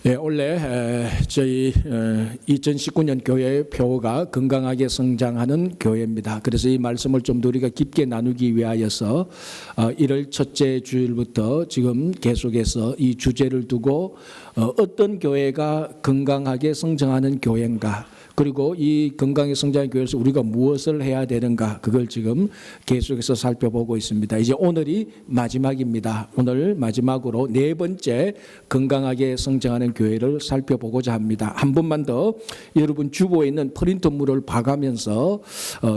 네, 원래 저희 2019년 교회 표가 건강하게 성장하는 교회입니다. 그래서 이 말씀을 좀 더 우리가 깊게 나누기 위하여서 1월 첫째 주일부터 지금 계속해서 이 주제를 두고 어떤 교회가 건강하게 성장하는 교회인가, 그리고 이 건강하게 성장하는 교회에서 우리가 무엇을 해야 되는가, 그걸 지금 계속해서 살펴보고 있습니다. 이제 오늘이 마지막입니다. 오늘 마지막으로 네 번째 건강하게 성장하는 교회를 살펴보고자 합니다. 한 번만 더 여러분 주보에 있는 프린트물을 봐가면서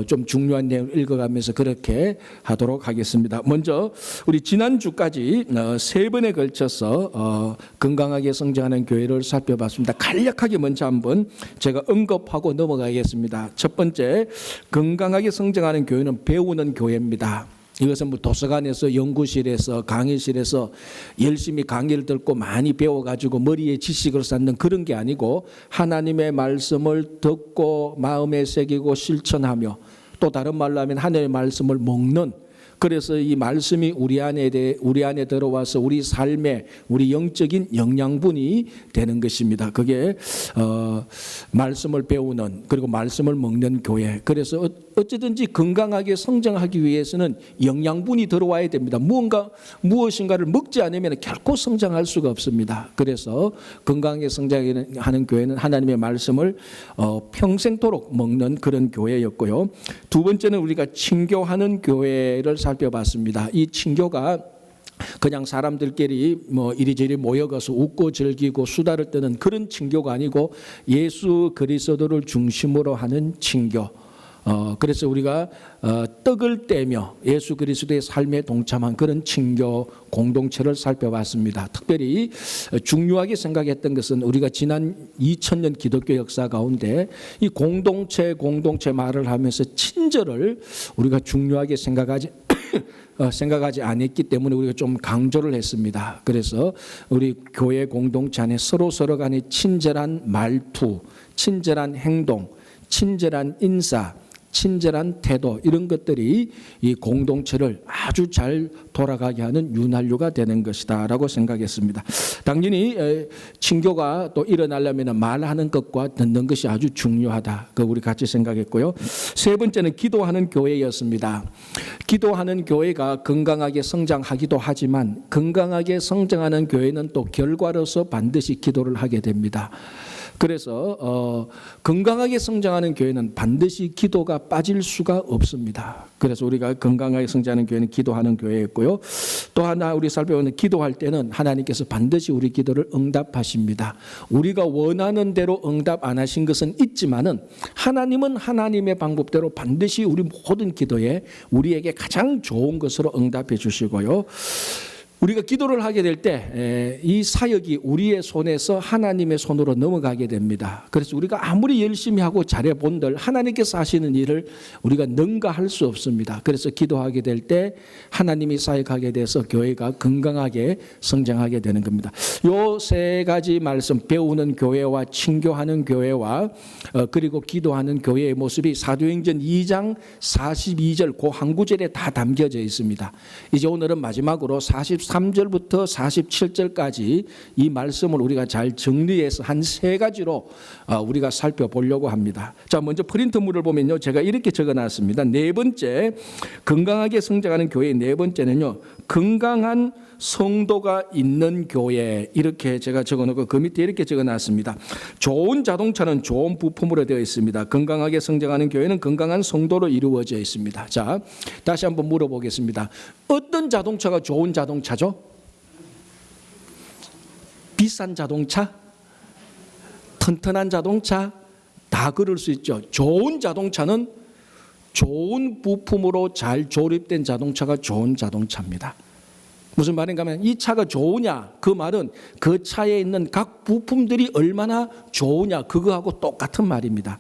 좀 중요한 내용을 읽어가면서 그렇게 하도록 하겠습니다. 먼저 우리 지난주까지 세 번에 걸쳐서 건강하게 성장하는 교회를 살펴봤습니다. 간략하게 먼저 한번 제가 언급하고 넘어가겠습니다. 첫 번째, 건강하게 성장하는 교회는 배우는 교회입니다. 이것은 뭐 도서관에서, 연구실에서, 강의실에서 열심히 강의를 듣고 많이 배워가지고 머리에 지식을 쌓는 그런 게 아니고, 하나님의 말씀을 듣고 마음에 새기고 실천하며, 또 다른 말로 하면 하나님의 말씀을 먹는, 그래서 이 말씀이 우리 안에 들어와서 우리 삶에 우리 영적인 영양분이 되는 것입니다. 그게 말씀을 배우는, 그리고 말씀을 먹는 교회. 그래서 어찌든지 건강하게 성장하기 위해서는 영양분이 들어와야 됩니다. 무엇인가를 먹지 않으면 결코 성장할 수가 없습니다. 그래서 건강하게 성장하는 교회는 하나님의 말씀을 평생토록 먹는 그런 교회였고요. 두 번째는 우리가 친교하는 교회를 살펴봤습니다. 이 친교가 그냥 사람들끼리 뭐 이리저리 모여가서 웃고 즐기고 수다를 떠는 그런 친교가 아니고, 예수 그리스도를 중심으로 하는 친교. 그래서 우리가 떡을 떼며 예수 그리스도의 삶에 동참한 그런 친교 공동체를 살펴봤습니다. 특별히 중요하게 생각했던 것은, 우리가 지난 2000년 기독교 역사 가운데 이 공동체 말을 하면서 친절을 우리가 중요하게 생각하지 않았기 때문에 우리가 좀 강조를 했습니다. 그래서 우리 교회 공동체 안에 서로 간에 친절한 말투, 친절한 행동, 친절한 인사, 친절한 태도, 이런 것들이 이 공동체를 아주 잘 돌아가게 하는 윤활유가 되는 것이다 라고 생각했습니다. 당연히 친교가 또 일어나려면 말하는 것과 듣는 것이 아주 중요하다, 그 우리 같이 생각했고요. 세 번째는 기도하는 교회였습니다. 기도하는 교회가 건강하게 성장하기도 하지만, 건강하게 성장하는 교회는 또 결과로서 반드시 기도를 하게 됩니다. 그래서 건강하게 성장하는 교회는 반드시 기도가 빠질 수가 없습니다. 그래서 우리가 건강하게 성장하는 교회는 기도하는 교회였고요. 또 하나 우리 살펴보는, 기도할 때는 하나님께서 반드시 우리 기도를 응답하십니다. 우리가 원하는 대로 응답 안 하신 것은 있지만은, 하나님은 하나님의 방법대로 반드시 우리 모든 기도에 우리에게 가장 좋은 것으로 응답해 주시고요. 우리가 기도를 하게 될 때 이 사역이 우리의 손에서 하나님의 손으로 넘어가게 됩니다. 그래서 우리가 아무리 열심히 하고 잘해본들 하나님께서 하시는 일을 우리가 능가할 수 없습니다. 그래서 기도하게 될 때 하나님이 사역하게 돼서 교회가 건강하게 성장하게 되는 겁니다. 요 세 가지 말씀, 배우는 교회와 친교하는 교회와 그리고 기도하는 교회의 모습이 사도행전 2장 42절 그 한 구절에 다 담겨져 있습니다. 이제 오늘은 마지막으로 43절부터 47절까지 이 말씀을 우리가 잘 정리해서 한 세 가지로 우리가 살펴보려고 합니다. 자, 먼저 프린트물을 보면요, 제가 이렇게 적어놨습니다. 네 번째, 건강하게 성장하는 교회의 네 번째는요, 건강한 성도가 있는 교회, 이렇게 제가 적어놓고 그 밑에 이렇게 적어놨습니다. 좋은 자동차는 좋은 부품으로 되어 있습니다. 건강하게 성장하는 교회는 건강한 성도로 이루어져 있습니다. 자, 다시 한번 물어보겠습니다. 어떤 자동차가 좋은 자동차죠? 비싼 자동차? 튼튼한 자동차? 다 그럴 수 있죠. 좋은 자동차는 좋은 부품으로 잘 조립된 자동차가 좋은 자동차입니다. 무슨 말인가 하면, 이 차가 좋으냐, 그 말은 그 차에 있는 각 부품들이 얼마나 좋으냐, 그거하고 똑같은 말입니다.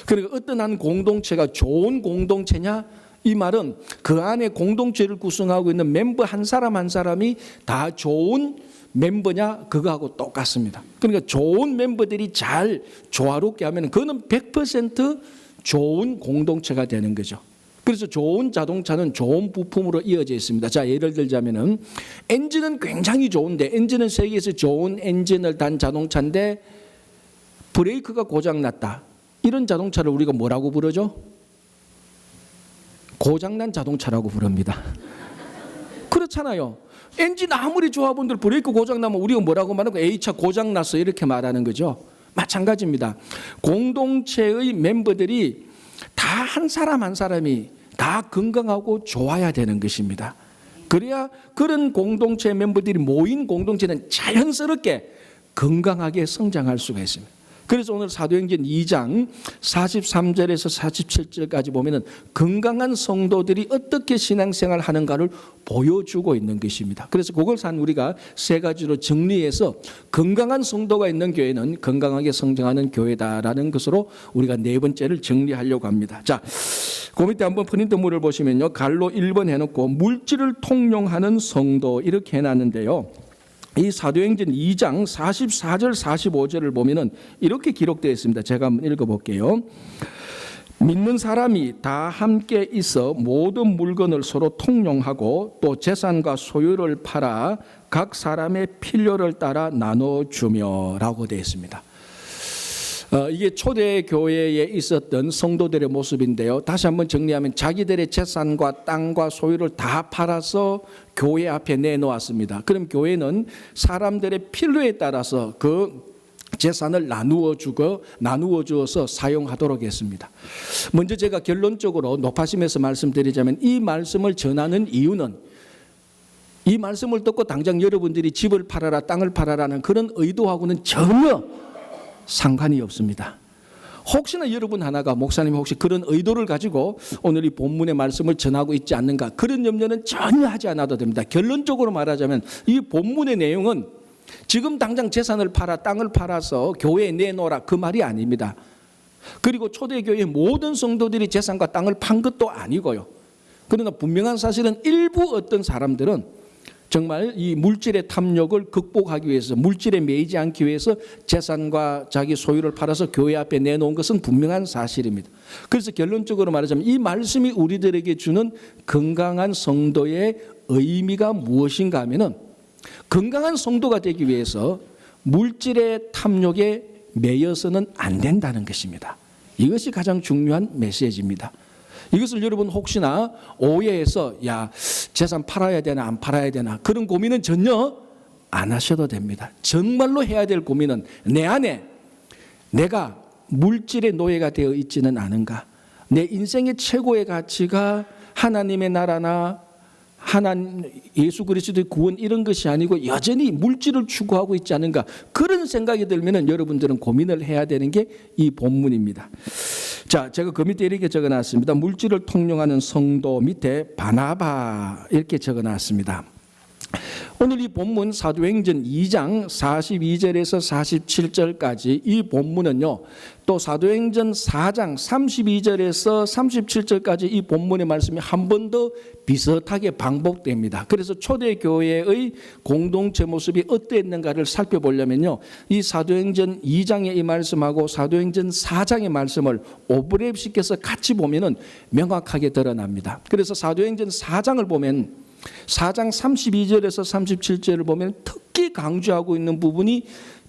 그러니까 어떤 한 공동체가 좋은 공동체냐, 이 말은 그 안에 공동체를 구성하고 있는 멤버 한 사람 한 사람이 다 좋은 멤버냐, 그거하고 똑같습니다. 그러니까 좋은 멤버들이 잘 조화롭게 하면 그거는 100% 좋은 공동체가 되는 거죠. 그래서 좋은 자동차는 좋은 부품으로 이어져 있습니다. 자, 예를 들자면은 엔진은 굉장히 좋은데, 엔진은 세계에서 좋은 엔진을 단 자동차인데 브레이크가 고장났다. 이런 자동차를 우리가 뭐라고 부르죠? 고장난 자동차라고 부릅니다. 그렇잖아요. 엔진 아무리 좋아 본들 브레이크 고장나면 우리가 뭐라고 말하고 A차 고장났어 이렇게 말하는 거죠. 마찬가지입니다. 공동체의 멤버들이 다 한 사람 한 사람이 다 건강하고 좋아야 되는 것입니다. 그래야 그런 공동체 멤버들이 모인 공동체는 자연스럽게 건강하게 성장할 수가 있습니다. 그래서 오늘 사도행전 2장 43절에서 47절까지 보면은 건강한 성도들이 어떻게 신앙생활 하는가를 보여주고 있는 것입니다. 그래서 그걸 우리가 세 가지로 정리해서 건강한 성도가 있는 교회는 건강하게 성장하는 교회다라는 것으로 우리가 네 번째를 정리하려고 합니다. 자, 그 밑에 한번 프린트물을 보시면요. 갈로 1번 해놓고 물질을 통용하는 성도 이렇게 해놨는데요. 이 사도행전 2장 44절 45절을 보면은 이렇게 기록되어 있습니다. 제가 한번 읽어볼게요. 믿는 사람이 다 함께 있어 모든 물건을 서로 통용하고 또 재산과 소유를 팔아 각 사람의 필요를 따라 나눠주며 라고 되어 있습니다. 이게 초대 교회에 있었던 성도들의 모습인데요. 다시 한번 정리하면 자기들의 재산과 땅과 소유를 다 팔아서 교회 앞에 내놓았습니다. 그럼 교회는 사람들의 필요에 따라서 그 재산을 나누어 주어서 사용하도록 했습니다. 먼저 제가 결론적으로 높아심에서 말씀드리자면 이 말씀을 전하는 이유는 이 말씀을 듣고 당장 여러분들이 집을 팔아라 땅을 팔아라는 그런 의도하고는 전혀 상관이 없습니다. 혹시나 여러분 하나가 목사님이 혹시 그런 의도를 가지고 오늘 이 본문의 말씀을 전하고 있지 않는가 그런 염려는 전혀 하지 않아도 됩니다. 결론적으로 말하자면 이 본문의 내용은 지금 당장 재산을 팔아 땅을 팔아서 교회에 내놓으라 그 말이 아닙니다. 그리고 초대교회의 모든 성도들이 재산과 땅을 판 것도 아니고요. 그러나 분명한 사실은 일부 어떤 사람들은 정말 이 물질의 탐욕을 극복하기 위해서 물질에 매이지 않기 위해서 재산과 자기 소유를 팔아서 교회 앞에 내놓은 것은 분명한 사실입니다. 그래서 결론적으로 말하자면 이 말씀이 우리들에게 주는 건강한 성도의 의미가 무엇인가 하면은 건강한 성도가 되기 위해서 물질의 탐욕에 매여서는 안 된다는 것입니다. 이것이 가장 중요한 메시지입니다. 이것을 여러분 혹시나 오해해서 야 재산 팔아야 되나 안 팔아야 되나 그런 고민은 전혀 안 하셔도 됩니다. 정말로 해야 될 고민은 내 안에 내가 물질의 노예가 되어 있지는 않은가, 내 인생의 최고의 가치가 하나님의 나라나 예수 그리스도의 구원 이런 것이 아니고 여전히 물질을 추구하고 있지 않은가 그런 생각이 들면 여러분들은 고민을 해야 되는 게 이 본문입니다. 자, 제가 그 밑에 이렇게 적어놨습니다. 물질을 통용하는 성도 밑에 바나바 이렇게 적어놨습니다. 오늘 이 본문 사도행전 2장 42절에서 47절까지 이 본문은요, 또 사도행전 4장 32절에서 37절까지 이 본문의 말씀이 한 번 더 비슷하게 반복됩니다. 그래서 초대교회의 공동체 모습이 어땠는가를 살펴보려면요, 이 사도행전 2장의 이 말씀하고 사도행전 4장의 말씀을 오버랩시켜서 같이 보면은 명확하게 드러납니다. 그래서 사도행전 4장을 보면 4장 32절에서 37절을 보면 특히 강조하고 있는 부분이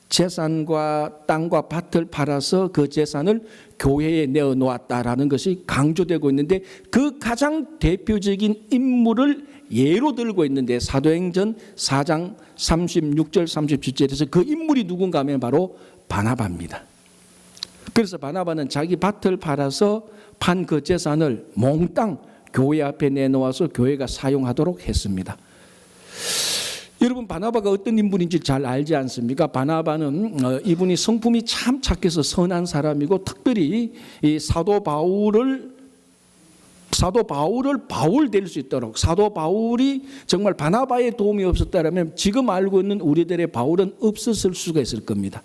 재산과 땅과 밭을 팔아서 그 재산을 교회에 내어놓았다라는 것이 강조되고 있는데 그 가장 대표적인 인물을 예로 들고 있는데 사도행전 4장 36절 37절에서 그 인물이 누군가 하면 바로 바나바입니다. 그래서 바나바는 자기 밭을 팔아서 판 그 재산을 몽땅 교회 앞에 내놓아서 교회가 사용하도록 했습니다. 여러분 바나바가 어떤 인물인지 잘 알지 않습니까? 바나바는 이분이 성품이 참 착해서 선한 사람이고 특별히 이 사도 바울을 바울 될 수 있도록 사도 바울이 정말 바나바의 도움이 없었다면 지금 알고 있는 우리들의 바울은 없었을 수가 있을 겁니다.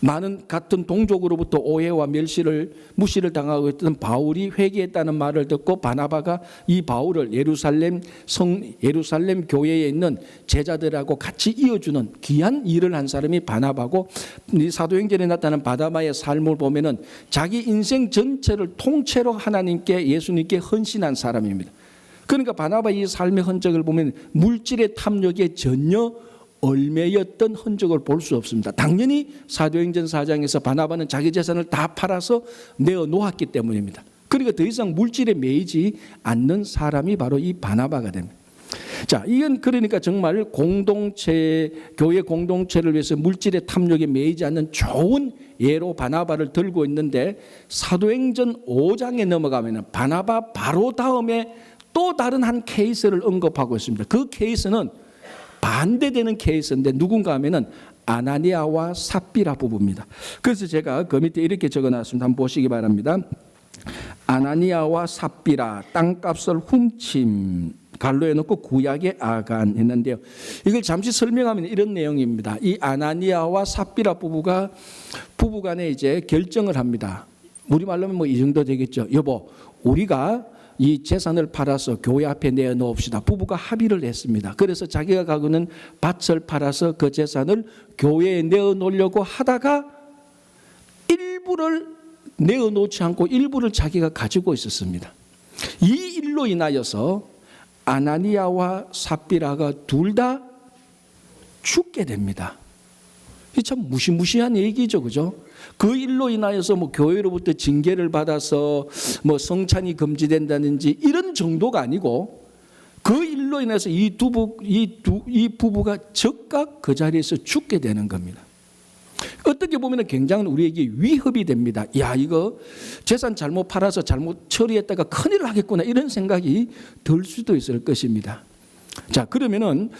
많은 같은 동족으로부터 오해와 무시를 당하고 있던 바울이 회개했다는 말을 듣고 바나바가 이 바울을 예루살렘 교회에 있는 제자들하고 같이 이어주는 귀한 일을 한 사람이 바나바고, 이 사도행전에 나타난 바나바의 삶을 보면은 자기 인생 전체를 통째로 하나님께, 예수님께 헌신한 사람입니다. 그러니까 바나바의 이 삶의 흔적을 보면 물질의 탐욕에 전혀 얽매였던 흔적을 볼 수 없습니다. 당연히 사도행전 4장에서 바나바는 자기 재산을 다 팔아서 내어놓았기 때문입니다. 그러니까 더 이상 물질에 매이지 않는 사람이 바로 이 바나바가 됩니다. 자, 이건 그러니까 정말 교회 공동체를 위해서 물질의 탐욕에 매이지 않는 좋은 예로 바나바를 들고 있는데, 사도행전 5장에 넘어가면 바나바 바로 다음에 또 다른 한 케이스를 언급하고 있습니다. 그 케이스는 반대되는 케이스인데 누군가 하면은 아나니아와 삽비라 부부입니다. 그래서 제가 그 밑에 이렇게 적어놨습니다. 한번 보시기 바랍니다. 아나니아와 삽비라 땅값을 훔침, 갈로에 넣고 구약의 아간 했는데요. 이걸 잠시 설명하면 이런 내용입니다. 이 아나니아와 삽비라 부부간에 이제 결정을 합니다. 우리말로 하면 뭐 이 정도 되겠죠. 여보, 우리가 이 재산을 팔아서 교회 앞에 내어놓읍시다. 부부가 합의를 했습니다. 그래서 자기가 가고 있는 밭을 팔아서 그 재산을 교회에 내어놓으려고 하다가 일부를 내어놓지 않고 일부를 자기가 가지고 있었습니다. 이 일로 인하여서 아나니아와 삽비라가 둘 다 죽게 됩니다. 이 참 무시무시한 얘기죠, 그죠? 그 일로 인하여서 뭐 교회로부터 징계를 받아서 뭐 성찬이 금지된다든지 이런 정도가 아니고, 그 일로 인해서 이 부부가 즉각 그 자리에서 죽게 되는 겁니다. 어떻게 보면 굉장히 우리에게 위협이 됩니다. 야, 이거 재산 잘못 팔아서 잘못 처리했다가 큰일 나겠구나, 이런 생각이 들 수도 있을 것입니다. 자, 그러면은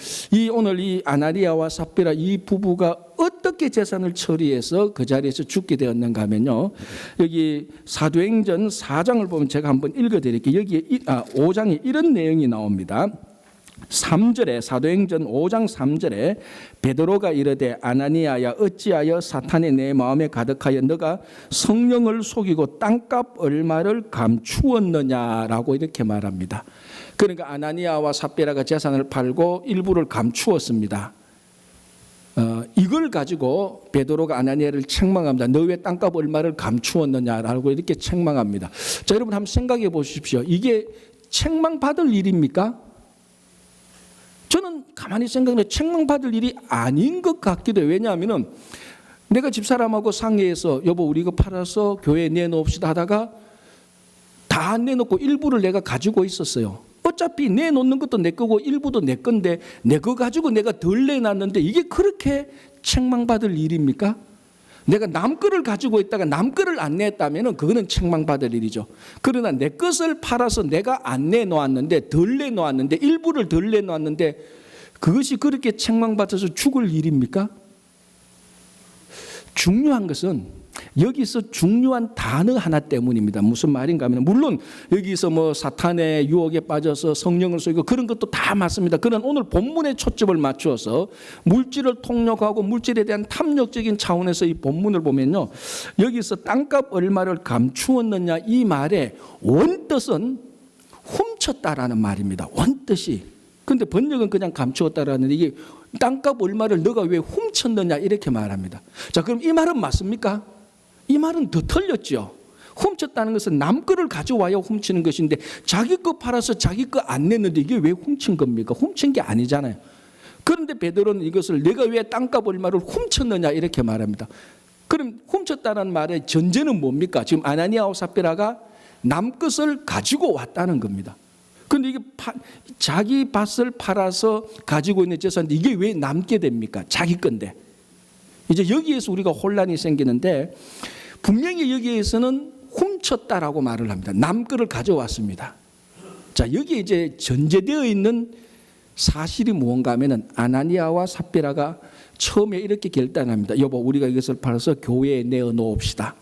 오늘 이 아나니아와 삽비라 이 부부가 어떻게 재산을 처리해서 그 자리에서 죽게 되었는가 하면요, 여기 사도행전 4장을 보면 제가 한번 읽어드릴게요. 여기 5장에 이런 내용이 나옵니다. 3절에, 사도행전 5장 3절에 베드로가 이르되 아나니아야, 어찌하여 사탄이 내 마음에 가득하여 너가 성령을 속이고 땅값 얼마를 감추었느냐라고 이렇게 말합니다. 그러니까 아나니아와 삽비라가 재산을 팔고 일부를 감추었습니다. 이걸 가지고 베드로가 아나니아를 책망합니다. 너 왜 땅값 얼마를 감추었느냐라고 이렇게 책망합니다. 자, 여러분 한번 생각해 보십시오. 이게 책망받을 일입니까? 저는 가만히 생각해 책망받을 일이 아닌 것 같기도 해요. 왜냐하면 내가 집사람하고 상의해서 여보, 우리 이거 팔아서 교회에 내놓읍시다 하다가 다 안 내놓고 일부를 내가 가지고 있었어요. 어차피 내놓는 것도 내 거고 일부도 내 건데 내 거 가지고 내가 덜 내놨는데 이게 그렇게 책망받을 일입니까? 내가 남 거를 가지고 있다가 남 거를 안 냈다면 그거는 책망받을 일이죠. 그러나 내 것을 팔아서 내가 안 내놓았는데, 덜 내놓았는데, 일부를 덜 내놓았는데 그것이 그렇게 책망받아서 죽을 일입니까? 중요한 것은 여기서 중요한 단어 하나 때문입니다. 무슨 말인가 하면, 물론 여기서 뭐 사탄의 유혹에 빠져서 성령을 속이고 그런 것도 다 맞습니다. 그런 오늘 본문에 초점을 맞추어서 물질을 통력하고 물질에 대한 탐욕적인 차원에서 이 본문을 보면요, 여기서 땅값 얼마를 감추었느냐 이 말의 원뜻은 훔쳤다라는 말입니다. 원뜻이. 근데 번역은 그냥 감추었다라는, 이게 땅값 얼마를 너가 왜 훔쳤느냐 이렇게 말합니다. 자, 그럼 이 말은 맞습니까? 이 말은 더 틀렸죠. 훔쳤다는 것은 남 거를 가져와야 훔치는 것인데 자기 거 팔아서 자기 거 안 냈는데 이게 왜 훔친 겁니까? 훔친 게 아니잖아요. 그런데 베드로는 이것을 내가 왜 땅값 얼마를 훔쳤느냐 이렇게 말합니다. 그럼 훔쳤다는 말의 전제는 뭡니까? 지금 아나니아와 삽비라가 남 것을 가지고 왔다는 겁니다. 그런데 이게 자기 밭을 팔아서 가지고 있는 재산인데 이게 왜 남게 됩니까? 자기 건데. 이제 여기에서 우리가 혼란이 생기는데, 분명히 여기에서는 훔쳤다라고 말을 합니다. 남 거를 가져왔습니다. 자, 여기에 이제 전제되어 있는 사실이 무언가 하면은 아나니아와 삽비라가 처음에 이렇게 결단합니다. 여보, 우리가 이것을 팔아서 교회에 내어놓읍시다.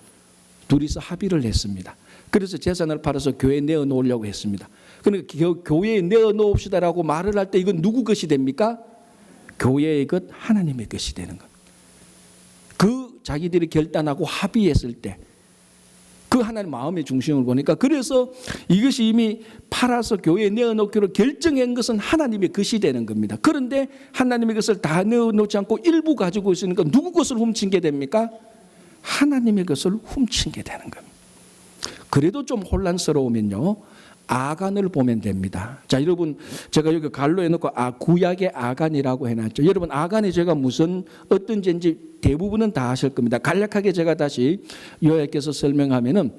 둘이서 합의를 했습니다. 그래서 재산을 팔아서 교회에 내어놓으려고 했습니다. 그러니까 교회에 내어놓읍시다라고 말을 할 때 이건 누구 것이 됩니까? 교회의 것, 하나님의 것이 되는 겁니다. 그 자기들이 결단하고 합의했을 때 그 하나님 마음의 중심을 보니까, 그래서 이것이 이미 팔아서 교회에 내어놓기로 결정한 것은 하나님의 것이 되는 겁니다. 그런데 하나님의 것을 다 내어놓지 않고 일부 가지고 있으니까 누구 것을 훔친 게 됩니까? 하나님의 것을 훔친 게 되는 겁니다. 그래도 좀 혼란스러우면요, 아간을 보면 됩니다. 자, 여러분, 제가 여기 갈로 해놓고 구약의 아간이라고 해놨죠. 여러분, 아간의 죄가 어떤 죄인지 대부분은 다 아실 겁니다. 간략하게 제가 다시 요약해서 설명하면은,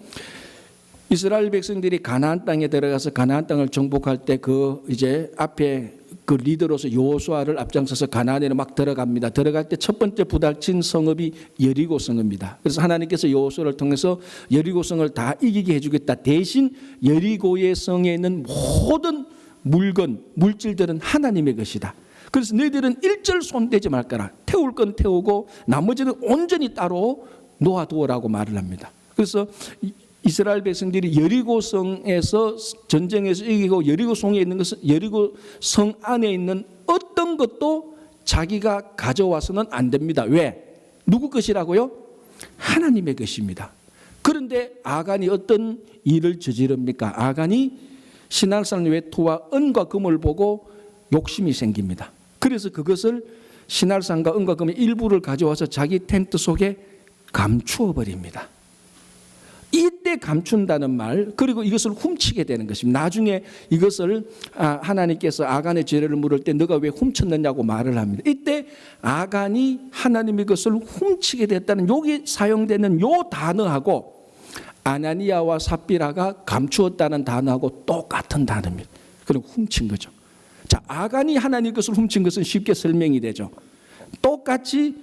이스라엘 백성들이 가나안 땅에 들어가서 가나안 땅을 정복할 때 이제 앞에 그 리더로서 여호수아를 앞장서서 가나안에 막 들어갑니다. 들어갈 때 첫 번째 부닥친 성읍이 여리고 성읍입니다. 그래서 하나님께서 여호수아를 통해서 여리고 성을 다 이기게 해주겠다. 대신 여리고의 성에 있는 모든 물질들은 하나님의 것이다. 그래서 너희들은 일절 손대지 말거라. 태울 건 태우고 나머지는 온전히 따로 놓아두어라고 말을 합니다. 그래서 이스라엘 백성들이 여리고성에서 전쟁에서 이기고 여리고성에 있는 것은 여리고성 안에 있는 어떤 것도 자기가 가져와서는 안 됩니다. 왜? 누구 것이라고요? 하나님의 것입니다. 그런데 아간이 어떤 일을 저지릅니까? 아간이 신할산 외투와 은과 금을 보고 욕심이 생깁니다. 그래서 그것을 신할산과 은과 금의 일부를 가져와서 자기 텐트 속에 감추어 버립니다. 이때 감춘다는 말, 그리고 이것을 훔치게 되는 것입니다. 나중에 이것을 하나님께서 아간의 죄를 물을 때 너가 왜 훔쳤느냐고 말을 합니다. 이때 아간이 하나님의 것을 훔치게 됐다는 여기 사용되는 요 단어하고 아나니아와 삽비라가 감추었다는 단어하고 똑같은 단어입니다. 그리고 훔친 거죠. 자, 아간이 하나님의 것을 훔친 것은 쉽게 설명이 되죠. 똑같이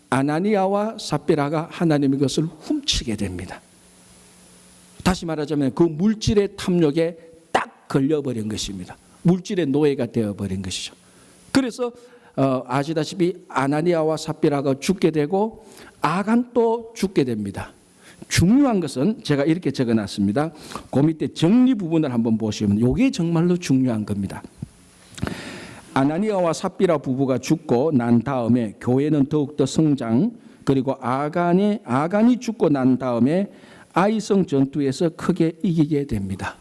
아나니아와 삽비라가 하나님의 것을 훔치게 됩니다. 다시 말하자면 그 물질의 탐욕에 딱 걸려버린 것입니다. 물질의 노예가 되어버린 것이죠. 그래서 아시다시피 아나니아와 삽비라가 죽게 되고 아간도 죽게 됩니다. 중요한 것은 제가 이렇게 적어놨습니다. 그 밑에 정리 부분을 한번 보시면 이게 정말로 중요한 겁니다. 아나니아와 삽비라 부부가 죽고 난 다음에 교회는 더욱더 성장, 그리고 아간이 죽고 난 다음에 아이성 전투에서 크게 이기게 됩니다.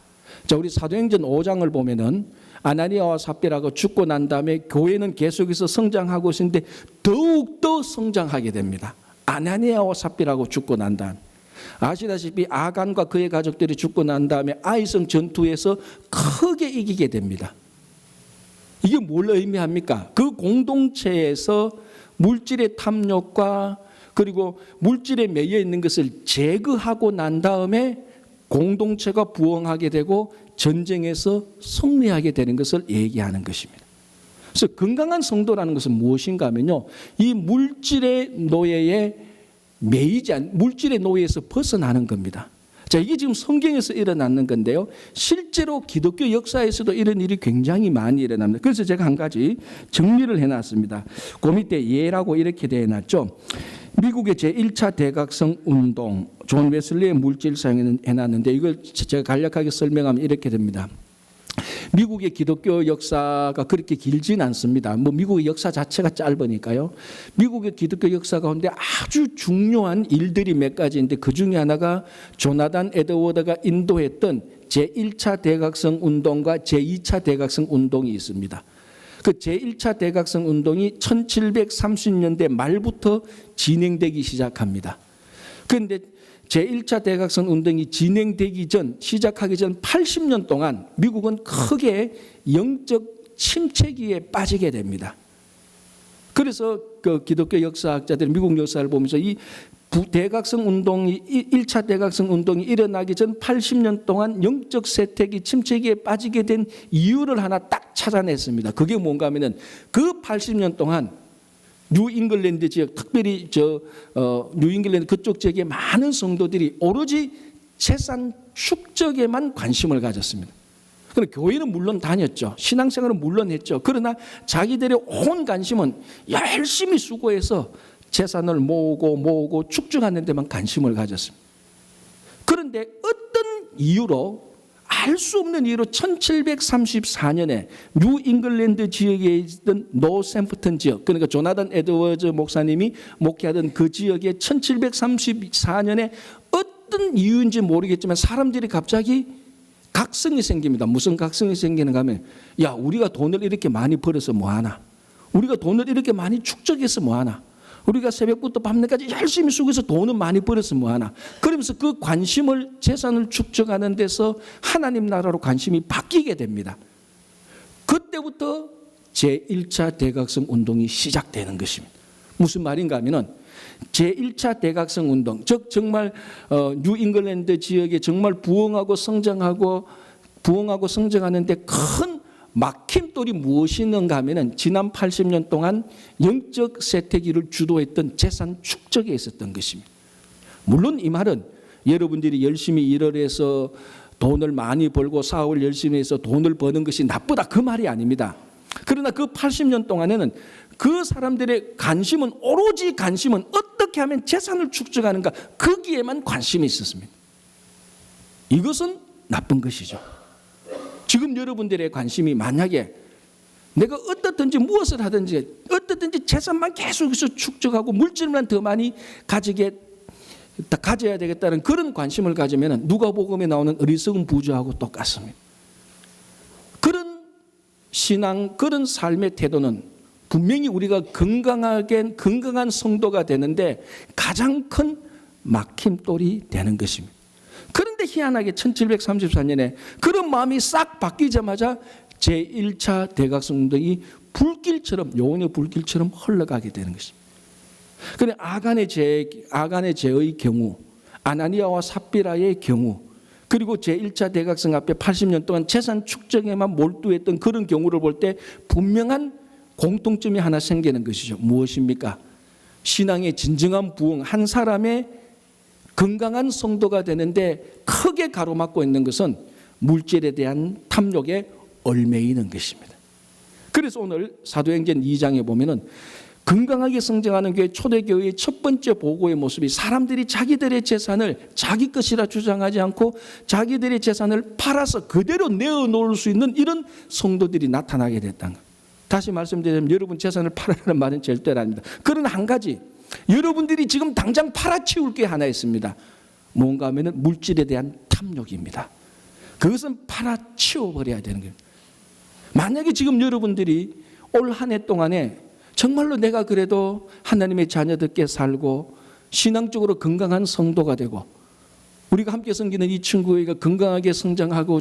자, 우리 사도행전 5장을 보면은 아나니아와 삽비라가 죽고 난 다음에 교회는 계속해서 성장하고 있는데 더욱더 성장하게 됩니다. 아나니아와 삽비라가 죽고 난 다음, 아시다시피 아간과 그의 가족들이 죽고 난 다음에 아이성 전투에서 크게 이기게 됩니다. 이게 뭘 의미합니까? 그 공동체에서 물질의 탐욕과 그리고 물질에 매여 있는 것을 제거하고 난 다음에 공동체가 부흥하게 되고 전쟁에서 승리하게 되는 것을 얘기하는 것입니다. 그래서 건강한 성도라는 것은 무엇인가 하면요, 이 물질의 노예에 매이지 않은, 물질의 노예에서 벗어나는 겁니다. 자, 이게 지금 성경에서 일어나는 건데요, 실제로 기독교 역사에서도 이런 일이 굉장히 많이 일어납니다. 그래서 제가 한 가지 정리를 해놨습니다. 그 밑에 예라고 이렇게 되어 놨죠. 미국의 제1차 대각성 운동, 존 웨슬리의 물질 사용을 해놨는데 이걸 제가 간략하게 설명하면 이렇게 됩니다. 미국의 기독교 역사가 그렇게 길진 않습니다. 미국의 역사 자체가 짧으니까요. 미국의 기독교 역사 가운데 아주 중요한 일들이 몇 가지인데 그 중에 하나가 조나단 에드워드가 인도했던 제1차 대각성 운동과 제2차 대각성 운동이 있습니다. 그 제1차 대각성 운동이 1730년대 말부터 진행되기 시작합니다. 그런데 제1차 대각성 운동이 시작하기 전 80년 동안 미국은 크게 영적 침체기에 빠지게 됩니다. 그래서 그 기독교 역사학자들이 미국 역사를 보면서 이 대각성 운동이 1차 대각성 운동이 일어나기 전 80년 동안 영적 세태기 침체기에 빠지게 된 이유를 하나 딱 찾아냈습니다. 그게 뭔가 하면은 그 80년 동안 뉴잉글랜드 지역, 특별히 뉴잉글랜드 그쪽 지역의 많은 성도들이 오로지 재산 축적에만 관심을 가졌습니다. 그럼 교회는 물론 다녔죠. 신앙생활은 물론 했죠. 그러나 자기들의 온 관심은 열심히 수고해서 재산을 모으고 축적하는 데만 관심을 가졌습니다. 그런데 어떤 이유로 알 수 없는 이유로 1734년에 뉴 잉글랜드 지역에 있던 노샘프턴 지역, 그러니까 조나단 에드워즈 목사님이 목회하던 그 지역에 1734년에 어떤 이유인지 모르겠지만 사람들이 갑자기 각성이 생깁니다. 무슨 각성이 생기는가 하면, 야, 우리가 돈을 이렇게 많이 벌어서 뭐하나, 우리가 돈을 이렇게 많이 축적해서 뭐하나, 우리가 새벽부터 밤늦게까지 열심히 수고해서 돈을 많이 벌어서 뭐하나, 그러면서 그 관심을, 재산을 축적하는 데서 하나님 나라로 관심이 바뀌게 됩니다. 그때부터 제1차 대각성 운동이 시작되는 것입니다. 무슨 말인가 하면은 제1차 대각성 운동, 즉 정말 뉴 잉글랜드 지역에 정말 부흥하고 성장하는 데 큰 막힘돌이 무엇이는가 하면은 지난 80년 동안 영적 세태기를 주도했던 재산 축적에 있었던 것입니다. 물론 이 말은 여러분들이 열심히 일을 해서 돈을 많이 벌고 사업을 열심히 해서 돈을 버는 것이 나쁘다, 그 말이 아닙니다. 그러나 그 80년 동안에는 그 사람들의 관심은, 오로지 관심은 어떻게 하면 재산을 축적하는가, 거기에만 관심이 있었습니다. 이것은 나쁜 것이죠. 지금 여러분들의 관심이 만약에 내가 어떻든지 무엇을 하든지 어떻든지 재산만 계속해서 축적하고 물질만 더 많이 가져야 되겠다는 그런 관심을 가지면 누가복음에 나오는 어리석은 부자하고 똑같습니다. 그런 신앙, 그런 삶의 태도는 분명히 우리가 건강한 성도가 되는데 가장 큰 막힘돌이 되는 것입니다. 그런데 희한하게 1734년에 그런 마음이 싹 바뀌자마자 제1차 대각성 운동이 불길처럼, 요원의 불길처럼 흘러가게 되는 것입니다. 그런데 아간의 죄의 경우, 아나니아와 삽비라의 경우, 그리고 제1차 대각성 앞에 80년 동안 재산 축적에만 몰두했던 그런 경우를 볼 때 분명한 공통점이 하나 생기는 것이죠. 무엇입니까? 신앙의 진정한 부흥, 한 사람의 건강한 성도가 되는데 크게 가로막고 있는 것은 물질에 대한 탐욕에 얽매이는 것입니다. 그래서 오늘 사도행전 2장에 보면은 건강하게 성장하는 교회, 초대교회의 첫 번째 보고의 모습이 사람들이 자기들의 재산을 자기 것이라 주장하지 않고 자기들의 재산을 팔아서 그대로 내어놓을 수 있는 이런 성도들이 나타나게 됐다는 것. 다시 말씀드리면 여러분 재산을 팔아라는 말은 절대로 아닙니다. 그러나 한 가지, 여러분들이 지금 당장 팔아치울 게 하나 있습니다. 뭔가 하면은 물질에 대한 탐욕입니다. 그것은 팔아치워버려야 되는 거예요. 만약에 지금 여러분들이 올 한 해 동안에 정말로 내가 그래도 하나님의 자녀들께 살고 신앙적으로 건강한 성도가 되고 우리가 함께 섬기는 이 친구가 건강하게 성장하고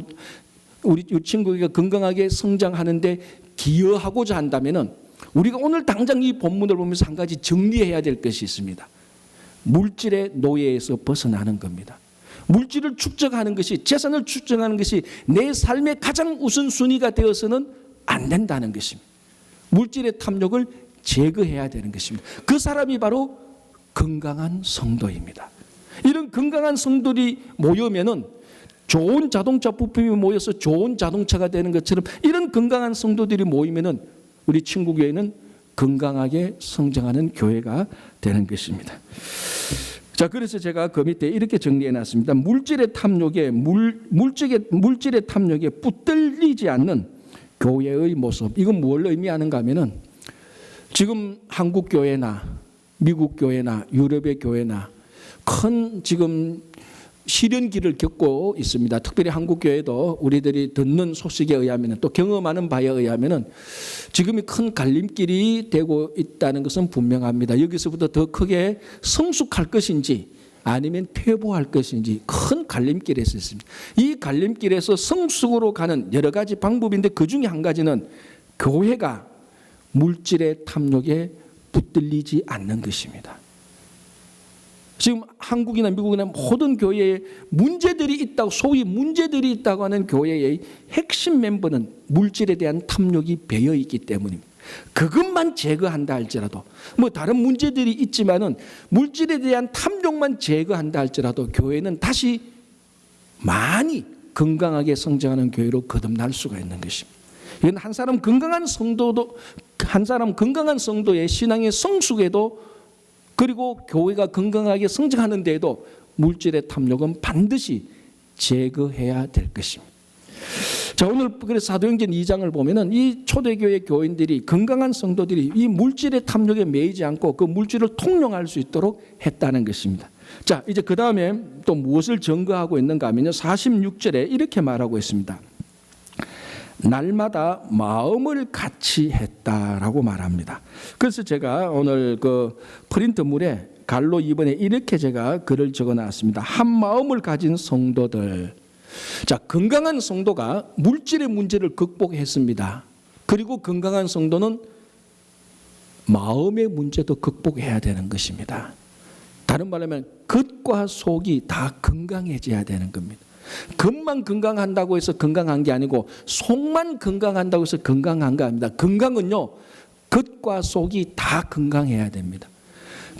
우리 이 친구가 건강하게 성장하는데 기여하고자 한다면은 우리가 오늘 당장 이 본문을 보면서 한 가지 정리해야 될 것이 있습니다. 물질의 노예에서 벗어나는 겁니다. 물질을 축적하는 것이, 재산을 축적하는 것이 내 삶의 가장 우선순위가 되어서는 안 된다는 것입니다. 물질의 탐욕을 제거해야 되는 것입니다. 그 사람이 바로 건강한 성도입니다. 이런 건강한 성도들이 모이면은 좋은 자동차 부품이 모여서 좋은 자동차가 되는 것처럼 이런 건강한 성도들이 모이면은 우리 친구 교회는 건강하게 성장하는 교회가 되는 것입니다. 자, 그래서 제가 그 밑에 이렇게 정리해 놨습니다. 물질의 탐욕에 붙들리지 않는 교회의 모습. 이건 뭘 의미하는가 하면은 지금 한국 교회나 미국 교회나 유럽의 교회나 큰 지금 시련기를 겪고 있습니다. 특별히 한국 교회도 우리들이 듣는 소식에 의하면 또 경험하는 바에 의하면 지금이 큰 갈림길이 되고 있다는 것은 분명합니다. 여기서부터 더 크게 성숙할 것인지 아니면 퇴보할 것인지 큰 갈림길에 있습니다. 이 갈림길에서 성숙으로 가는 여러 가지 방법인데 그 중에 한 가지는 교회가 물질의 탐욕에 붙들리지 않는 것입니다. 지금 한국이나 미국이나 모든 교회에 문제들이 있다고, 소위 문제들이 있다고 하는 교회의 핵심 멤버는 물질에 대한 탐욕이 배어 있기 때문입니다. 그것만 제거한다 할지라도, 뭐 다른 문제들이 있지만은 물질에 대한 탐욕만 제거한다 할지라도 교회는 다시 많이 건강하게 성장하는 교회로 거듭날 수가 있는 것입니다. 이건 한 사람 건강한 성도의 신앙의 성숙에도, 그리고 교회가 건강하게 성장하는 데에도 물질의 탐욕은 반드시 제거해야 될 것입니다. 자, 오늘 그래서 사도행전 2장을 보면은 이 초대교회 교인들이, 건강한 성도들이 이 물질의 탐욕에 매이지 않고 그 물질을 통용할 수 있도록 했다는 것입니다. 자, 이제 그 다음에 또 무엇을 증거하고 있는가 하면요, 46절에 이렇게 말하고 있습니다. 날마다 마음을 같이 했다라고 말합니다. 그래서 제가 오늘 그 프린트물에 갈로 2번에 이렇게 제가 글을 적어놨습니다. 한 마음을 가진 성도들. 자, 건강한 성도가 물질의 문제를 극복했습니다. 그리고 건강한 성도는 마음의 문제도 극복해야 되는 것입니다. 다른 말로 하면 겉과 속이 다 건강해져야 되는 겁니다. 겉만 건강한다고 해서 건강한 게 아니고 속만 건강한다고 해서 건강한 거 아닙니다. 건강은요, 겉과 속이 다 건강해야 됩니다.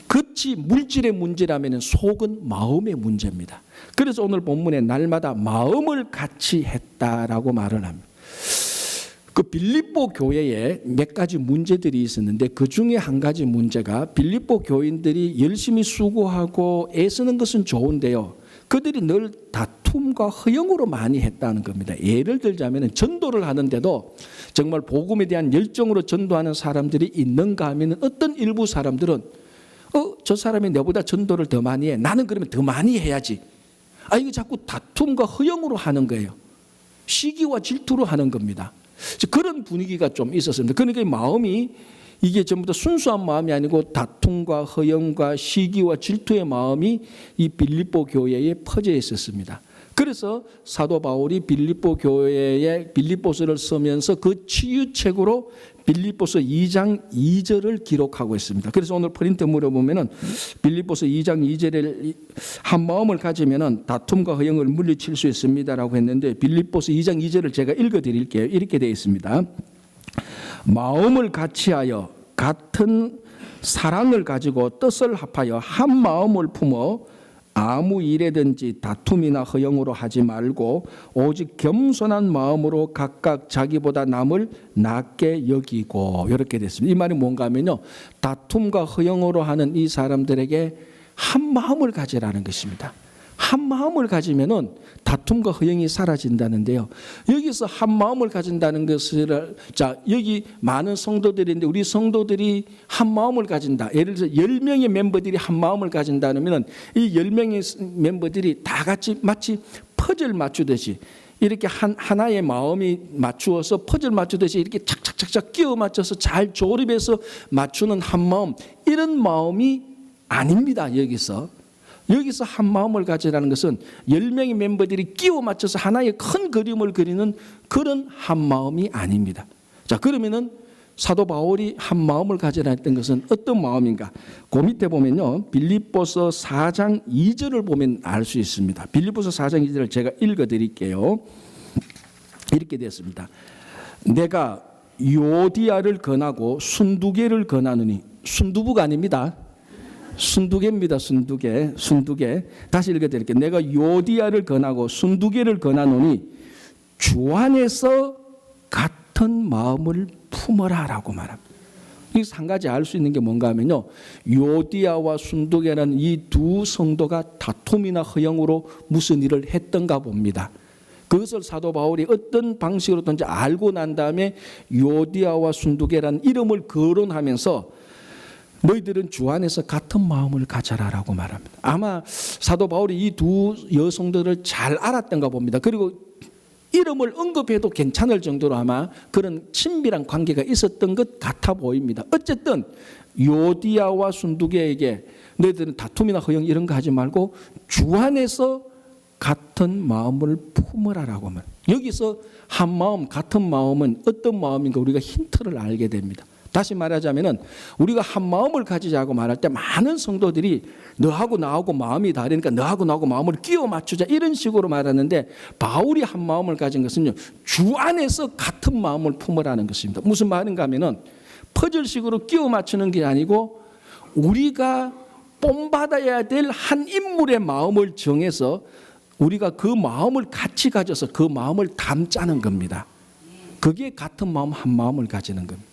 겉이 물질의 문제라면 속은 마음의 문제입니다. 그래서 오늘 본문에 날마다 마음을 같이 했다라고 말을 합니다. 그 빌립보 교회에 몇 가지 문제들이 있었는데 그 중에 한 가지 문제가 빌립보 교인들이 열심히 수고하고 애쓰는 것은 좋은데요, 그들이 늘 다툼과 허영으로 많이 했다는 겁니다. 예를 들자면 전도를 하는데도 정말 복음에 대한 열정으로 전도하는 사람들이 있는가 하면 어떤 일부 사람들은 저 사람이 내보다 전도를 더 많이 해, 나는 그러면 더 많이 해야지. 이게 자꾸 다툼과 허영으로 하는 거예요. 시기와 질투로 하는 겁니다. 그런 분위기가 좀 있었습니다. 그러니까 마음이 이게 전부 다 순수한 마음이 아니고 다툼과 허영과 시기와 질투의 마음이 이 빌립보 교회에 퍼져 있었습니다. 그래서 사도 바울이 빌립보 교회에 빌립보서를 쓰면서 그 치유책으로 빌립보서 2장 2절을 기록하고 있습니다. 그래서 오늘 프린트물에 보면은 빌립보서 2장 2절에 한 마음을 가지면은 다툼과 허영을 물리칠 수 있습니다라고 했는데 빌립보서 2장 2절을 제가 읽어드릴게요. 이렇게 되어 있습니다. 마음을 같이하여 같은 사랑을 가지고 뜻을 합하여 한 마음을 품어 아무 일에든지 다툼이나 허영으로 하지 말고 오직 겸손한 마음으로 각각 자기보다 남을 낮게 여기고, 이렇게 됐습니다. 이 말이 뭔가 하면요, 다툼과 허영으로 하는 이 사람들에게 한 마음을 가지라는 것입니다. 한 마음을 가지면은 다툼과 허영이 사라진다는데요. 여기서 한 마음을 가진다는 것을, 자, 여기 많은 성도들인데 우리 성도들이 한 마음을 가진다. 예를 들어서 10명의 멤버들이 한 마음을 가진다면 이 10명의 멤버들이 다 같이 마치 퍼즐 맞추듯이 이렇게 하나의 마음이 맞추어서 퍼즐 맞추듯이 이렇게 착착착착 끼워 맞춰서 잘 조립해서 맞추는 한 마음, 이런 마음이 아닙니다. 여기서 한 마음을 가지라는 것은 10명의 멤버들이 끼워 맞춰서 하나의 큰 그림을 그리는 그런 한 마음이 아닙니다. 자, 그러면은 사도 바울이 한 마음을 가지라 했던 것은 어떤 마음인가? 그 밑에 보면요, 빌립보서 4장 2절을 보면 알 수 있습니다. 빌립보서 4장 2절을 제가 읽어드릴게요. 이렇게 되었습니다. 내가 요디아를 권하고 순두개를 권하느니, 순두부가 아닙니다. 순두개입니다. 순두개. 다시 읽어드릴게요. 내가 요디아를 권하고 순두개를 권하노니 주 안에서 같은 마음을 품어라라고 말합니다. 여기서 한 가지 알 수 있는 게 뭔가 하면요, 요디아와 순두개라는 이 두 성도가 다툼이나 허영으로 무슨 일을 했던가 봅니다. 그것을 사도 바울이 어떤 방식으로든지 알고 난 다음에 요디아와 순두개라는 이름을 거론하면서 너희들은 주 안에서 같은 마음을 가져라라고 말합니다. 아마 사도 바울이 이 두 여성들을 잘 알았던가 봅니다. 그리고 이름을 언급해도 괜찮을 정도로 아마 그런 친밀한 관계가 있었던 것 같아 보입니다. 어쨌든 요디아와 순두개에게 너희들은 다툼이나 허영 이런 거 하지 말고 주 안에서 같은 마음을 품으라라고 합니다. 여기서 한 마음, 같은 마음은 어떤 마음인가 우리가 힌트를 알게 됩니다. 다시 말하자면은 우리가 한 마음을 가지자고 말할 때 많은 성도들이 너하고 나하고 마음이 다르니까 너하고 나하고 마음을 끼워 맞추자 이런 식으로 말하는데, 바울이 한 마음을 가진 것은요, 주 안에서 같은 마음을 품으라는 것입니다. 무슨 말인가 하면은 퍼즐식으로 끼워 맞추는 게 아니고 우리가 본받아야 될 한 인물의 마음을 정해서 우리가 그 마음을 같이 가져서 그 마음을 담자는 겁니다. 그게 같은 마음, 한 마음을 가지는 겁니다.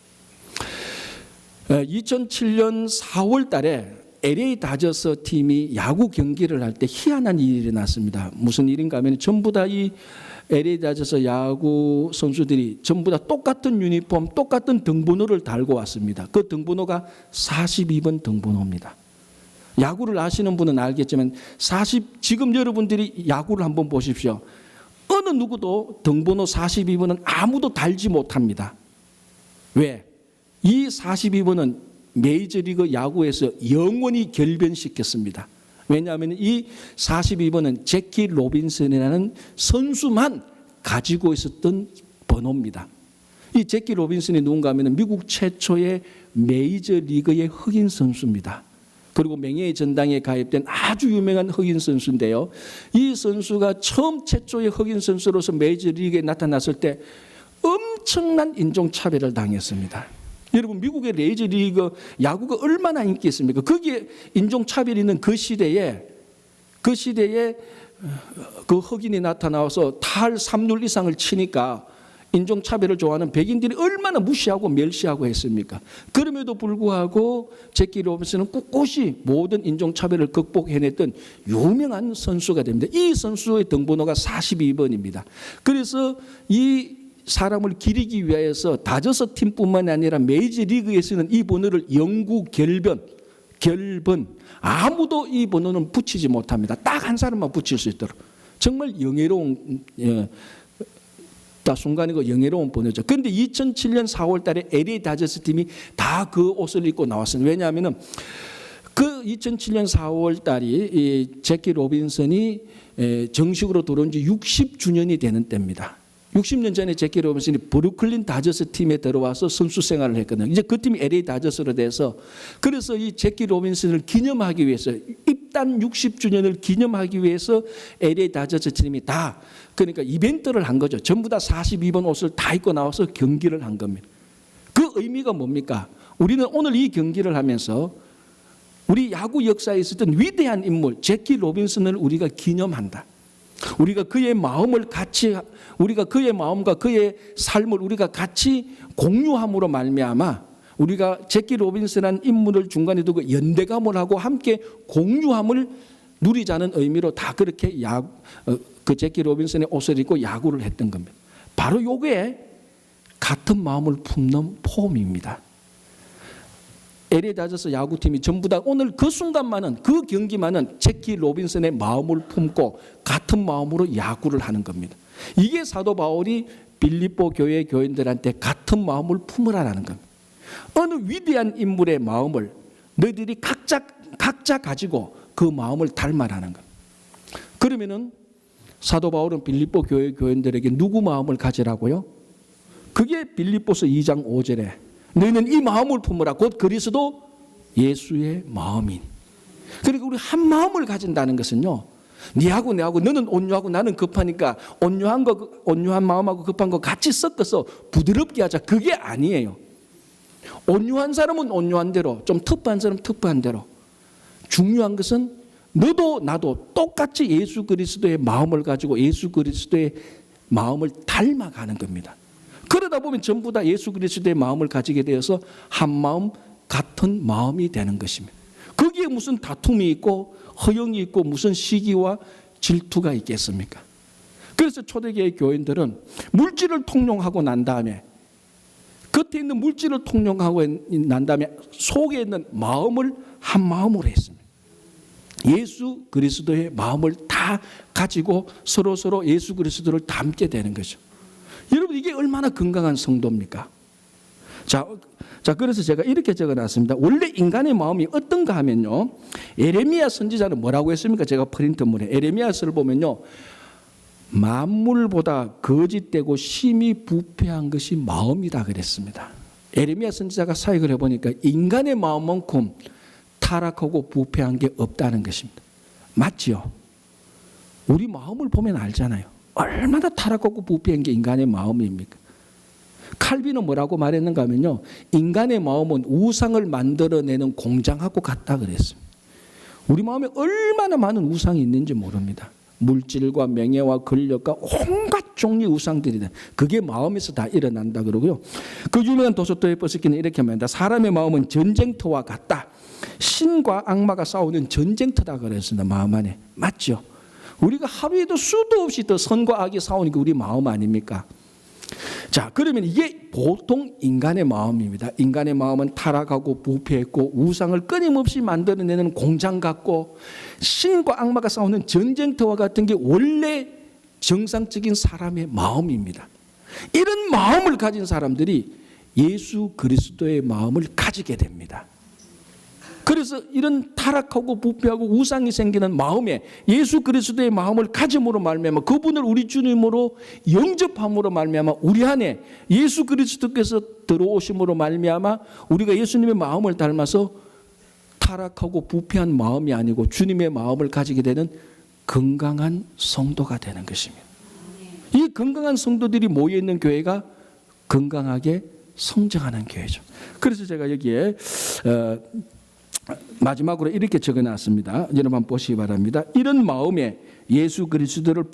2007년 4월 달에 LA 다저스 팀이 야구 경기를 할 때 희한한 일이 일어났습니다. 무슨 일인가 하면 전부 다 이 LA 다저스 야구 선수들이 전부 다 똑같은 유니폼, 똑같은 등번호를 달고 왔습니다. 그 등번호가 42번 등번호입니다. 야구를 아시는 분은 알겠지만 지금 여러분들이 야구를 한번 보십시오. 어느 누구도 등번호 42번은 아무도 달지 못합니다. 왜? 이 42번은 메이저리그 야구에서 영원히 결변시켰습니다. 왜냐하면 이 42번은 제키 로빈슨이라는 선수만 가지고 있었던 번호입니다. 이 제키 로빈슨이 누군가 하면 미국 최초의 메이저리그의 흑인 선수입니다. 그리고 명예의 전당에 가입된 아주 유명한 흑인 선수인데요. 이 선수가 처음 최초의 흑인 선수로서 메이저리그에 나타났을 때 엄청난 인종차별을 당했습니다. 여러분, 미국의 메이저리그 야구가 얼마나 인기 있습니까? 거기에 인종차별이 있는 그 시대에 그 흑인이 나타나서 타할 3루 이상을 치니까 인종차별을 좋아하는 백인들이 얼마나 무시하고 멸시하고 했습니까? 그럼에도 불구하고 제키 로빈슨은 꿋꿋이 모든 인종차별을 극복해냈던 유명한 선수가 됩니다. 이 선수의 등번호가 42번입니다. 그래서 이 사람을 기리기 위해서 다저스 팀뿐만 아니라 메이저리그에서는 이 번호를 영구 결번 아무도 이 번호는 붙이지 못합니다. 딱 한 사람만 붙일 수 있도록. 정말 영예로운 순간이고 영예로운 번호죠. 그런데 2007년 4월 달에 LA 다저스 팀이 다 그 옷을 입고 나왔습니다. 왜냐하면 그 2007년 4월 달이 이 제키 로빈슨이 정식으로 들어온 지 60주년이 되는 때입니다. 60년 전에 제키 로빈슨이 브루클린 다저스 팀에 들어와서 선수 생활을 했거든요. 이제 그 팀이 LA 다저스로 돼서 그래서 이 제키 로빈슨을 기념하기 위해서 입단 60주년을 기념하기 위해서 LA 다저스 팀이 다 그러니까 이벤트를 한 거죠. 전부 다 42번 옷을 다 입고 나와서 경기를 한 겁니다. 그 의미가 뭡니까? 우리는 오늘 이 경기를 하면서 우리 야구 역사에 있었던 위대한 인물 제키 로빈슨을 우리가 기념한다. 우리가 그의 마음과 그의 삶을 우리가 같이 공유함으로 말미암아 우리가 제키 로빈슨이라는 인물을 중간에 두고 연대감을 하고 함께 공유함을 누리자는 의미로 다 그렇게 그 제키 로빈슨의 옷을 입고 야구를 했던 겁니다. 바로 요게 같은 마음을 품는 포옹입니다. LA 다저스 야구팀이 전부 다 오늘 그 순간만은 그 경기만은 제키 로빈슨의 마음을 품고 같은 마음으로 야구를 하는 겁니다. 이게 사도 바울이 빌립보 교회 교인들한테 같은 마음을 품으라라는 겁니다. 어느 위대한 인물의 마음을 너희들이 각자 가지고 그 마음을 닮아라는 겁니다. 그러면은 사도 바울은 빌립보 교회 교인들에게 누구 마음을 가지라고요? 그게 빌립보서 2장 5절에 너희는 이 마음을 품으라 곧 그리스도 예수의 마음인. 그러니까 우리 한 마음을 가진다는 것은요. 네하고 내하고 너는 온유하고 나는 급하니까 온유한 마음하고 급한 거 같이 섞어서 부드럽게 하자. 그게 아니에요. 온유한 사람은 온유한 대로, 좀 터프한 사람은 터프한 대로. 중요한 것은 너도 나도 똑같이 예수 그리스도의 마음을 가지고 예수 그리스도의 마음을 닮아가는 겁니다. 그러다 보면 전부 다 예수 그리스도의 마음을 가지게 되어서 한 마음 같은 마음이 되는 것입니다. 거기에 무슨 다툼이 있고 허영이 있고 무슨 시기와 질투가 있겠습니까? 그래서 초대교회 교인들은 물질을 통용하고 난 다음에 겉에 있는 물질을 통용하고 난 다음에 속에 있는 마음을 한 마음으로 했습니다. 예수 그리스도의 마음을 다 가지고 서로 예수 그리스도를 닮게 되는 거죠. 여러분 이게 얼마나 건강한 성도입니까? 자 그래서 제가 이렇게 적어놨습니다. 원래 인간의 마음이 어떤가 하면요. 에레미야 선지자는 뭐라고 했습니까? 제가 프린트물에 에레미야서를 보면요. 만물보다 거짓되고 심히 부패한 것이 마음이다 그랬습니다. 에레미야 선지자가 사역을 해보니까 인간의 마음만큼 타락하고 부패한 게 없다는 것입니다. 맞지요? 우리 마음을 보면 알잖아요. 얼마나 타락하고 부패한 게 인간의 마음입니까? 칼빈은 뭐라고 말했는가 하면요. 인간의 마음은 우상을 만들어내는 공장하고 같다 그랬습니다. 우리 마음에 얼마나 많은 우상이 있는지 모릅니다. 물질과 명예와 권력과 온갖 종류의 우상들이다. 그게 마음에서 다 일어난다 그러고요. 그 유명한 도스토옙스키는 이렇게 말합니다. 사람의 마음은 전쟁터와 같다. 신과 악마가 싸우는 전쟁터다 그랬습니다. 마음 안에. 맞죠? 우리가 하루에도 수도 없이 더 선과 악이 싸우는 게 우리 마음 아닙니까? 자, 그러면 이게 보통 인간의 마음입니다. 인간의 마음은 타락하고 부패했고 우상을 끊임없이 만들어내는 공장 같고 신과 악마가 싸우는 전쟁터와 같은 게 원래 정상적인 사람의 마음입니다. 이런 마음을 가진 사람들이 예수 그리스도의 마음을 가지게 됩니다. 그래서 이런 타락하고 부패하고 우상이 생기는 마음에 예수 그리스도의 마음을 가짐으로 말미암아 그분을 우리 주님으로 영접함으로 말미암아 우리 안에 예수 그리스도께서 들어오심으로 말미암아 우리가 예수님의 마음을 닮아서 타락하고 부패한 마음이 아니고 주님의 마음을 가지게 되는 건강한 성도가 되는 것입니다. 이 건강한 성도들이 모여있는 교회가 건강하게 성장하는 교회죠. 그래서 제가 여기에 마지막으로 이렇게 적어놨습니다. 여러분 한번 보시기 바랍니다. 이런 마음에 예수 그리스도를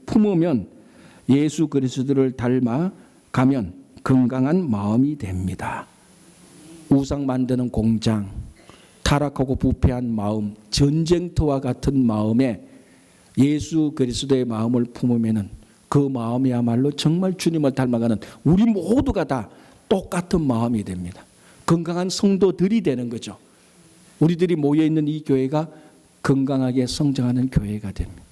품으면 예수 그리스도를 닮아 가면 건강한 마음이 됩니다. 우상 만드는 공장, 타락하고 부패한 마음, 전쟁터와 같은 마음에 예수 그리스도의 마음을 품으면 그 마음이야말로 정말 주님을 닮아가는 우리 모두가 다 똑같은 마음이 됩니다. 건강한 성도들이 되는 거죠. 우리들이 모여있는 이 교회가 건강하게 성장하는 교회가 됩니다.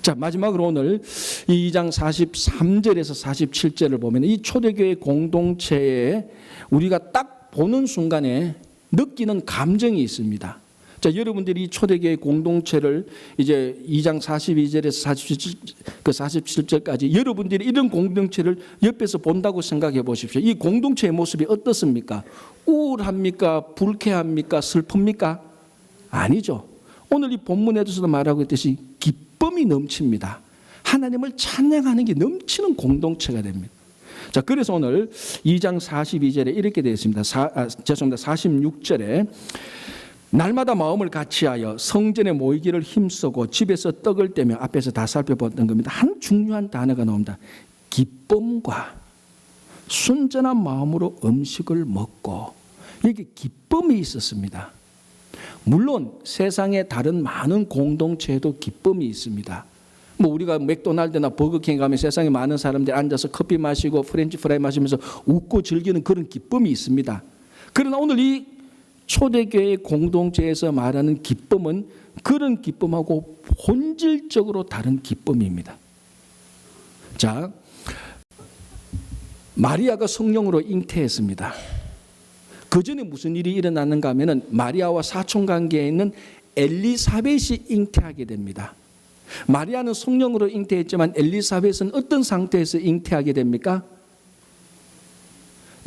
자, 마지막으로 오늘 이 2장 43절에서 47절을 보면 이 초대교회 공동체에 우리가 딱 보는 순간에 느끼는 감정이 있습니다. 자, 여러분들이 이 초대교회 공동체를 이제 2장 42절에서 47절까지 여러분들이 이런 공동체를 옆에서 본다고 생각해 보십시오. 이 공동체의 모습이 어떻습니까? 우울합니까? 불쾌합니까? 슬픕니까? 아니죠. 오늘 이 본문에서도 말하고 있듯이 기쁨이 넘칩니다. 하나님을 찬양하는 게 넘치는 공동체가 됩니다. 자, 그래서 오늘 2장 42절에 이렇게 되어 있습니다. 46절에 날마다 마음을 같이하여 성전에 모이기를 힘쓰고 집에서 떡을 떼며 앞에서 다 살펴봤던 겁니다. 한 중요한 단어가 나옵니다. 기쁨과 순전한 마음으로 음식을 먹고, 이게 기쁨이 있었습니다. 물론 세상에 다른 많은 공동체에도 기쁨이 있습니다. 뭐 우리가 맥도날드나 버거킹 가면 세상에 많은 사람들이 앉아서 커피 마시고 프렌치 프라이 마시면서 웃고 즐기는 그런 기쁨이 있습니다. 그러나 오늘 이 초대교회 공동체에서 말하는 기쁨은 그런 기쁨하고 본질적으로 다른 기쁨입니다. 자, 마리아가 성령으로 잉태했습니다. 그 전에 무슨 일이 일어났는가 하면은 마리아와 사촌관계에 있는 엘리사벳이 잉태하게 됩니다. 마리아는 성령으로 잉태했지만 엘리사벳은 어떤 상태에서 잉태하게 됩니까?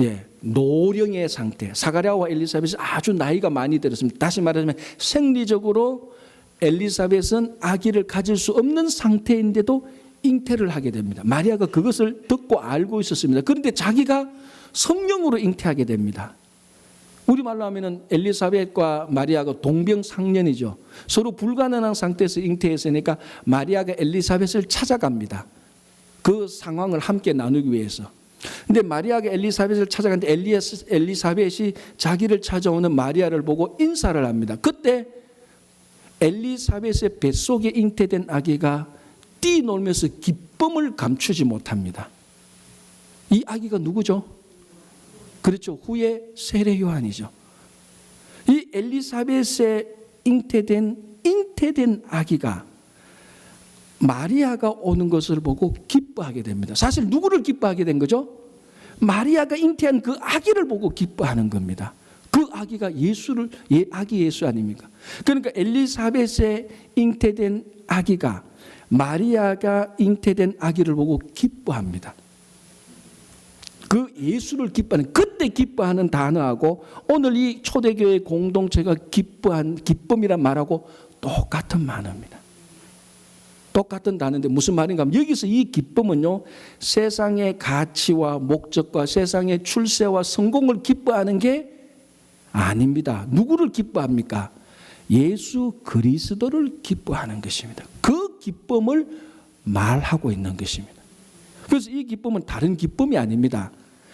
예, 노령의 상태. 사가랴와 엘리사벳이 아주 나이가 많이 들었습니다. 다시 말하자면 생리적으로 엘리사벳은 아기를 가질 수 없는 상태인데도 잉태를 하게 됩니다. 마리아가 그것을 듣고 알고 있었습니다. 그런데 자기가 성령으로 잉태하게 됩니다. 우리말로 하면은 엘리사벳과 마리아가 동병상련이죠. 서로 불가능한 상태에서 잉태했으니까 마리아가 엘리사벳을 찾아갑니다. 그 상황을 함께 나누기 위해서. 근데 마리아가 엘리사벳을 찾아갔는데 엘리사벳이 자기를 찾아오는 마리아를 보고 인사를 합니다. 그때 엘리사벳의 뱃속에 잉태된 아기가 뛰놀면서 기쁨을 감추지 못합니다. 이 아기가 누구죠? 그렇죠. 후에 세례 요한이죠. 이 엘리사벳의 잉태된 아기가 마리아가 오는 것을 보고 기뻐하게 됩니다. 사실 누구를 기뻐하게 된 거죠? 마리아가 잉태한 그 아기를 보고 기뻐하는 겁니다. 그 아기가 아기 예수 아닙니까? 그러니까 엘리사벳의 잉태된 아기가 마리아가 잉태된 아기를 보고 기뻐합니다. 그 예수를 기뻐하는, 그때 기뻐하는 단어하고 오늘 이 초대교회 공동체가 기쁨이란 말하고 똑같은 단어입니다. 똑같은 단어인데 무슨 말인가 하면 여기서 이 기쁨은요, 세상의 가치와 목적과 세상의 출세와 성공을 기뻐하는 게 아닙니다. 누구를 기뻐합니까? 예수 그리스도를 기뻐하는 것입니다. 그 기쁨을 말하고 있는 것입니다. 그래서 이 기쁨은 다른 기쁨이 아닙니다.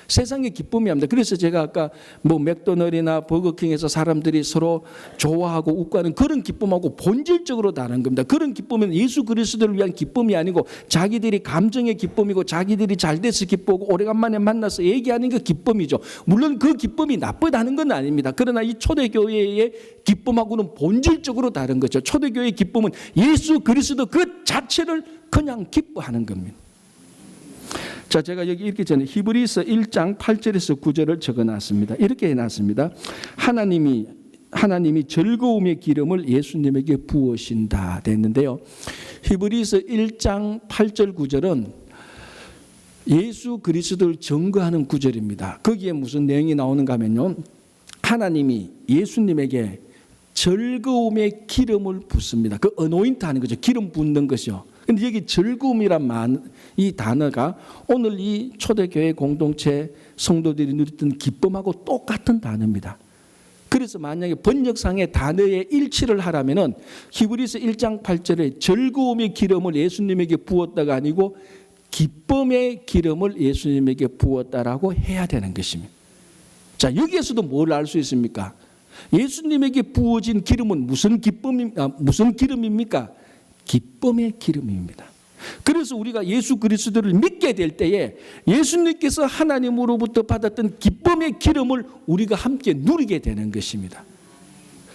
세상의 기쁨이 합니다. 그래서 제가 아까 뭐 맥도날드나 버거킹에서 사람들이 서로 좋아하고 웃고 하는 그런 기쁨하고 본질적으로 다른 겁니다. 그런 기쁨은 예수 그리스도를 위한 기쁨이 아니고 자기들이 감정의 기쁨이고 자기들이 잘 돼서 기쁘고 오래간만에 만나서 얘기하는 그 기쁨이죠. 물론 그 기쁨이 나쁘다는 건 아닙니다. 그러나 이 초대교회의 기쁨하고는 본질적으로 다른 거죠. 초대교회의 기쁨은 예수 그리스도 그 자체를 그냥 기뻐하는 겁니다. 자, 제가 여기 읽기 전에 히브리서 1장 8절에서 9절을 적어놨습니다. 이렇게 해놨습니다. 하나님이 즐거움의 기름을 예수님에게 부으신다 됐는데요. 히브리서 1장 8절 9절은 예수 그리스도를 증거하는 구절입니다. 거기에 무슨 내용이 나오는가 하면요. 하나님이 예수님에게 즐거움의 기름을 붓습니다. 그 어노인트 하는 거죠. 기름 붓는 것이요. 근데 여기 즐거움이란 이 단어가 오늘 이 초대교회 공동체 성도들이 누렸던 기쁨하고 똑같은 단어입니다. 그래서 만약에 번역상의 단어의 일치를 하라면은 히브리서 1장 8절에 즐거움의 기름을 예수님에게 부었다가 아니고 기쁨의 기름을 예수님에게 부었다라고 해야 되는 것입니다. 자, 여기에서도 뭘 알 수 있습니까? 예수님에게 부어진 기름은 무슨 기름입니까? 기쁨의 기름입니다. 그래서 우리가 예수 그리스도를 믿게 될 때에 예수님께서 하나님으로부터 받았던 기쁨의 기름을 우리가 함께 누리게 되는 것입니다.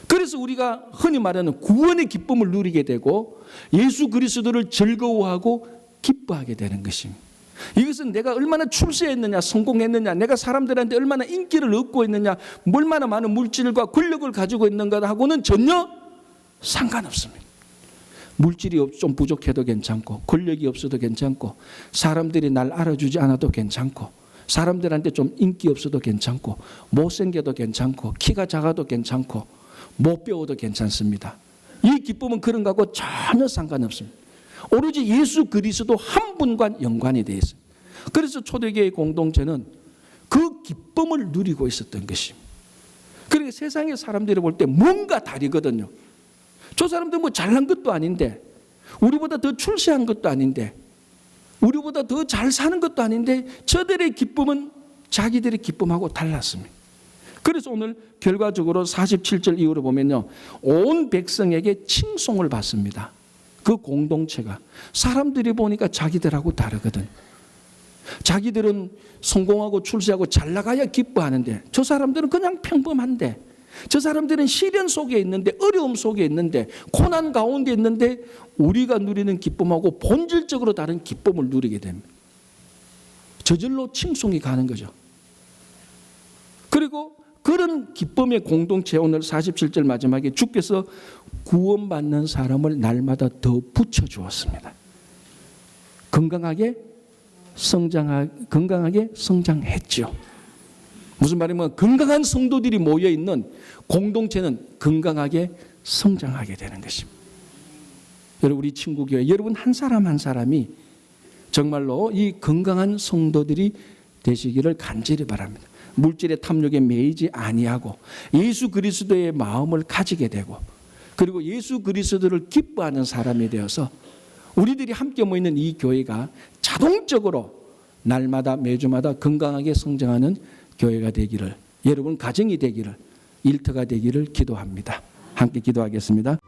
그래서 우리가 흔히 말하는 구원의 기쁨을 누리게 되고 예수 그리스도를 즐거워하고 기뻐하게 되는 것입니다. 이것은 내가 얼마나 출세했느냐, 성공했느냐, 내가 사람들한테 얼마나 인기를 얻고 있느냐, 얼마나 많은 물질과 권력을 가지고 있는가하고는 전혀 상관없습니다. 물질이 좀 부족해도 괜찮고 권력이 없어도 괜찮고 사람들이 날 알아주지 않아도 괜찮고 사람들한테 좀 인기 없어도 괜찮고 못생겨도 괜찮고 키가 작아도 괜찮고 못 배워도 괜찮습니다. 이 기쁨은 그런 거하고 전혀 상관없습니다. 오로지 예수 그리스도 한 분과 연관이 되어 있습니다. 그래서 초대교회 공동체는 그 기쁨을 누리고 있었던 것입니다. 그러니까 세상의 사람들이 볼 때 뭔가 다르거든요. 저 사람들 뭐 잘난 것도 아닌데 우리보다 더 출세한 것도 아닌데 우리보다 더 잘 사는 것도 아닌데 저들의 기쁨은 자기들의 기쁨하고 달랐습니다. 그래서 오늘 결과적으로 47절 이후로 보면요. 온 백성에게 칭송을 받습니다. 그 공동체가. 사람들이 보니까 자기들하고 다르거든. 자기들은 성공하고 출세하고 잘 나가야 기뻐하는데 저 사람들은 그냥 평범한데 저 사람들은 시련 속에 있는데 어려움 속에 있는데 고난 가운데 있는데 우리가 누리는 기쁨하고 본질적으로 다른 기쁨을 누리게 됩니다. 저절로 칭송이 가는 거죠. 그리고 그런 기쁨의 공동체 오늘 47절 마지막에 주께서 구원받는 사람을 날마다 더 붙여주었습니다. 건강하게 성장했죠. 무슨 말이냐면 건강한 성도들이 모여있는 공동체는 건강하게 성장하게 되는 것입니다. 여러분 우리 친구교회 여러분 한 사람 한 사람이 정말로 이 건강한 성도들이 되시기를 간절히 바랍니다. 물질의 탐욕에 매이지 아니하고 예수 그리스도의 마음을 가지게 되고 그리고 예수 그리스도를 기뻐하는 사람이 되어서 우리들이 함께 모이는 이 교회가 자동적으로 날마다 매주마다 건강하게 성장하는 교회가 되기를 여러분 가정이 되기를 일터가 되기를 기도합니다. 함께 기도하겠습니다.